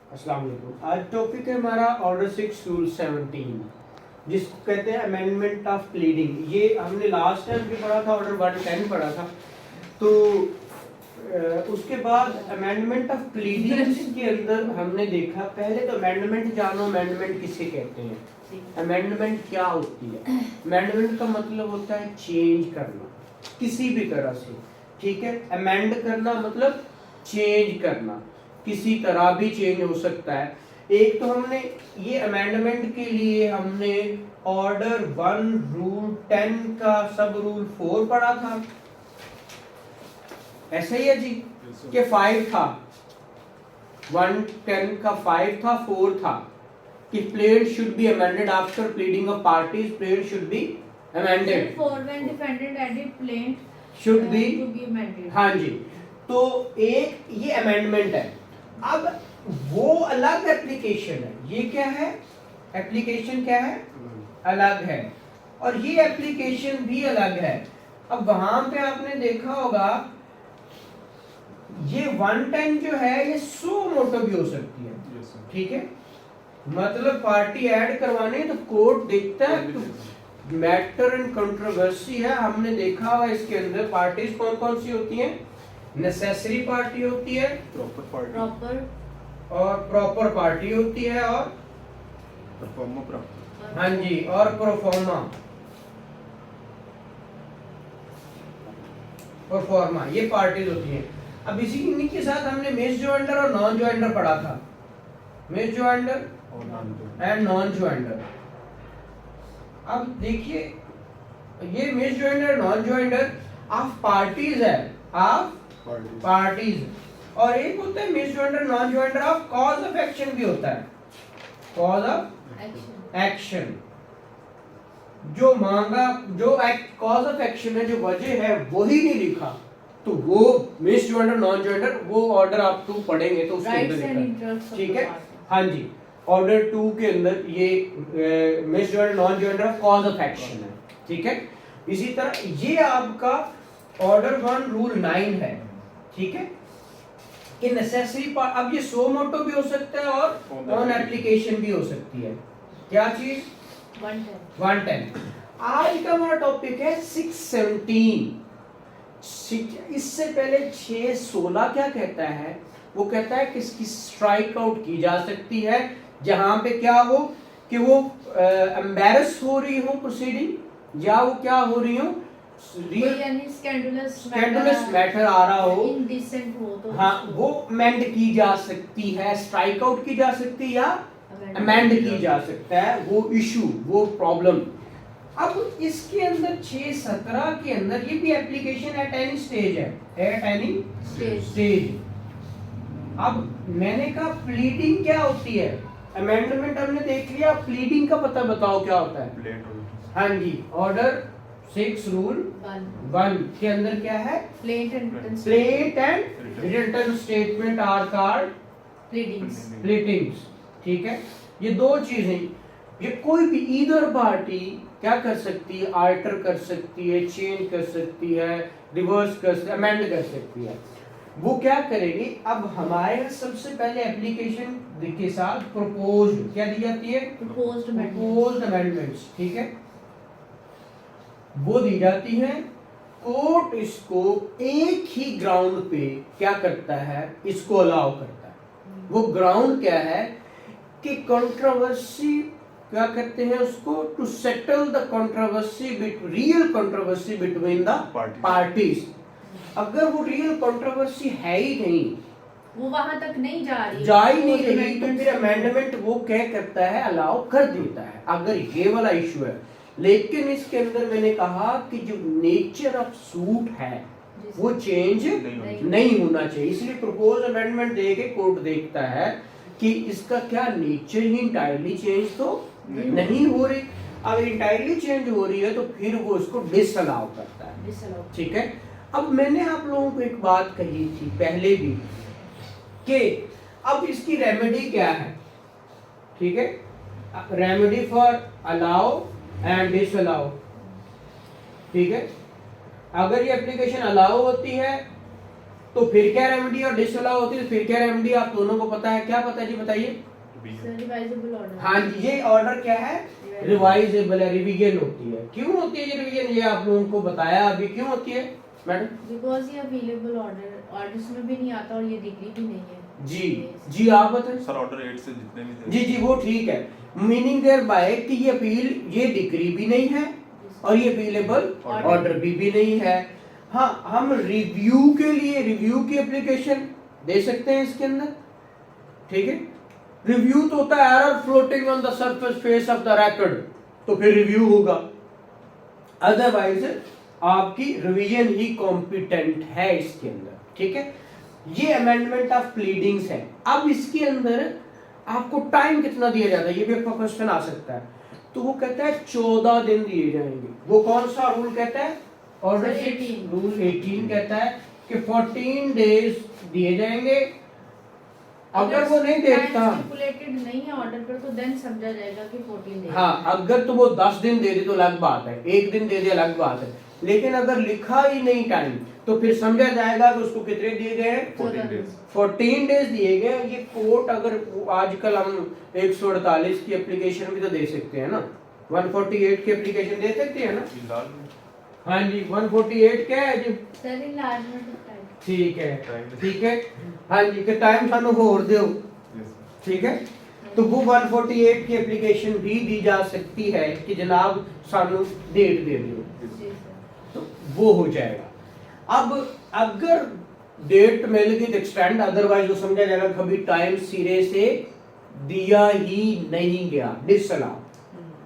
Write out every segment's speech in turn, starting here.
अस्सलाम वालेकुम। आज टॉपिक है हमारा ऑर्डर 6 रूल 17 जिसको कहते हैं अमेंडमेंट ऑफ प्लीडिंग। ये हमने लास्ट टाइम भी पढ़ा था, ऑर्डर 110 पढ़ा था। तो उसके बाद अमेंडमेंट ऑफ प्लीडिंग्स के अंदर हमने देखा, पहले तो अमेंडमेंट जानो, अमेंडमेंट किसे कहते हैं, अमेंडमेंट क्या होती है। अमेंडमेंट का मतलब होता है चेंज करना किसी भी तरह से, ठीक है। अमेंड करना मतलब चेंज करना, किसी तरह भी चेंज हो सकता है। एक तो हमने ये अमेंडमेंट के लिए हमने ऑर्डर 1 रूल 10 का सब रूल 4 पढ़ा था, ऐसे ही है जी कि 5 था, 110 का 5 था, 4 था कि played should be amended after pleading of parties, played should be amended For when defendant added plaint should be to be amended. हाँ जी। तो एक ये अमेंडमेंट है। अब वो अलग एप्लीकेशन है, ये क्या है, एप्लीकेशन क्या है, अलग है, और ये एप्लीकेशन भी अलग है। अब वहां पे आपने देखा होगा ये 110 जो है ये सो मोटो भी हो सकती है, ठीक है। मतलब पार्टी ऐड करवाने तो कोर्ट देखता है तो मैटर एंड कंट्रोवर्सी है। हमने देखा हुआ इसके अंदर पार्टीज कौन कौन सी होती हैं, नेसेसरी पार्टी होती है, Proper. और प्रॉपर पार्टी होती है, और हाँ जी, और प्रोफॉर्मा, ये पार्टीज होती हैं। अब इसी इन्हीं के साथ हमने मिस जॉइंडर और नॉन जॉइंडर पढ़ा था, miss joinder and non joinder. अब देखिए ये miss joinder non joinder of parties है, ऑफ पार्टीज, और एक होता है miss joinder non joinder of cause of action भी होता है, कॉज ऑफ Action. एक्शन। जो मांगा, जो कॉज ऑफ एक्शन है, जो वजह है वही नहीं लिखा तो वो मिस जॉइंडर नॉन जॉइंडर, वो ऑर्डर आप टू पढ़ेंगे तो उसके Rights अंदर and लिखा है, interests of ठीक the है। party. हाँ जी, ऑर्डर 2 के अंदर ये miss joinder non joinder of cause of action है, ठीक है। इसी तरह ये आपका ऑर्डर 1 रूल 9 है, ठीक है, कि नेसेसरी अब ये सो मोटो भी हो सकता है और ऑन एप्लीकेशन भी हो सकती है। क्या चीज, 110. 110। आज का हमारा टॉपिक है 617। इससे पहले 616 क्या कहता है, वो कहता है कि इसकी स्ट्राइक आउट की जा सकती है जहां पे क्या हो कि वो एम्बैरस हो रही हो प्रोसीडिंग, या वो क्या हो रही हो, कोई यानी स्कैंडलस मैटर आ रहा हो, indecent हो तो हाँ, उसको वो अमेंड की जा सकती है, स्ट्राइक आउट की जा सकती है, या अमेंड की जा सकता है वो इशू, वो प्रॉब्लम। अब इसके अंदर 617 के अंदर ये भी एप्लीकेशन एट एनी स्टेज है, एट एनी स्टेज। अब मैंने कहा प्लीडिंग क्या होती है, अमेंडमेंट हमने देख लिया, प्लीडिंग का पता बताओ क्या होता है। हाँ जी, ऑर्डर 6 रूल 1 के अंदर क्या है, plaint and written plaint and written statement are called pleadings. Pleadings, ठीक है। ये दो चीजें, ये कोई भी ईदर पार्टी क्या कर सकती है, आल्टर कर सकती है, चेंज कर सकती है, रिवर्स कर सकती है, अमेंड कर सकती है। वो क्या करेगी, अब हमारे सबसे पहले एप्लीकेशन के साथ प्रपोज्ड क्या दी जाती है, Proposed amendment. प्रपोज्ड अमेंडमेंट्स, ठीक है, वो दी जाती है। कोर्ट इसको एक ही ग्राउंड पे क्या करता है, इसको अलाउ करता है। वो ग्राउंड क्या है कि कंट्रोवर्सी, क्या कहते हैं उसको, to settle the controversy, real controversy between the parties. अगर वो रियल कंट्रोवर्सी है ही नहीं, वो वहां तक नहीं जा रही, जा ही नहीं Proposed रही, तो amendment फिर अमेंडमेंट वो क्या करता है, अलाउ कर देता है, अगर ये वाला इशू है। लेकिन इसके अंदर मैंने कहा कि जो नेचर ऑफ सूट है वो चेंज नहीं होना चाहिए, इसलिए प्रपोज अमेंडमेंट देके कोर्ट देखता है कि इसका क्या नेचर ही इंटायरली चेंज तो नहीं हो रही। अगर इंटायरली चेंज हो रही है तो फिर वो इसको डिसअलाउ करता है, Disallow. ठीक है। अब मैंने आप लोगों को एक बात कही थी पहले भी कि अब इसकी रेमेडी क्या है, ठीक है, remedy for allow and disallow, ठीक है। अगर ये एप्लीकेशन अलाउ होती है तो फिर क्या रेमेडी और डिसअलाउ होती है, फिर क्या रेमेडी आप दोनों को पता है, क्या पता है जी बताइए। रिवाइजेबल ऑर्डर। हाँ जी, ये ऑर्डर क्या है, रिवाइजेबल है, रिवीजन होती है। क्यों होती है ये रिवीजन, ये आप लोगों को बताया अभी, क्यों होती है मैडम। बिकॉज ये अवेलेबल ऑर्डर्स में भी नहीं आता और ये डिग्री भी नहीं है। जी आप बताएं सर ऑर्डर 8 से जितने भी थे जी वो ठीक है, मीनिंग देयर बाय कि ये अपील, ये डिग्री भी नहीं है और ये अपीलेबल ऑर्डर भी नहीं है। हाँ, हम रिव्यू के लिए रिव्यू की एप्लीकेशन दे सकते हैं इसके अंदर, ठीक है। रिव्यू तो होता है error floating on the surface face of the record, तो फिर रिव्यू होगा। अदरवाइज आपकी रिवीजन ही कॉम्पिटेंट है इसके अंदर, ठीक है। ये अमेंडमेंट ऑफ प्लीडिंग्स है। अब इसके अंदर आपको टाइम कितना दिया जाता है, ये भी आपका क्वेश्चन आ सकता है। तो वो कहता है 14 दिन दिए जाएंगे। वो कौन सा रूल कहता है, ऑर्डर 6 रूल 18 कहता है कि 14 डेज दिए जाएंगे। अगर वो नहीं देता, स्टिपुलेटेड नहीं है ऑर्डर पर, तो देन समझा जाएगा कि 14 डेज। हाँ, अगर तो वो 10 दिन दे दे तो अलग बात है, एक दिन दे दे अलग बात है। लेकिन अगर लिखा ही नहीं टाइम, तो फिर समझा जाएगा कि उसको कितने दिए गए हैं, 14 डेज दिए गए। ये कोर्ट अगर आजकल हम 148 की एप्लीकेशन भी तो दे सकते हैं ना, 148 की एप्लीकेशन दे सकते हैं ना। हाँ जी, 148 क्या है जी, सर इनलार्जमेंट ऑफ टाइम। ठीक है हाँ जी, कि टाइम सानू होर दो, ठीक है। तो वो 148 की एप्लीकेशन भी दी जा सकती है कि जनाब सानू डेट दे दो, तो वो हो जाएगा। अब अगर डेट मिल गई तो एक्सटेंड, अदरवाइज वो समझा जाएगा कभी टाइम सिरे से दिया ही नहीं गया, डिसअलाउ,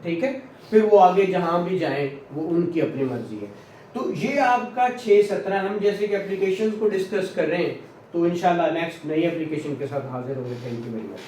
ठीक है। फिर वो आगे जहां भी जाएं वो उनकी अपनी मर्जी है। तो ये आपका 6-17 हम जैसे कि एप्लीकेशंस को डिस्कस कर रहे हैं, तो इंशाल्लाह नेक्स्ट नई एप्लीकेशन के साथ हाजिर होंगे। Thank you very much.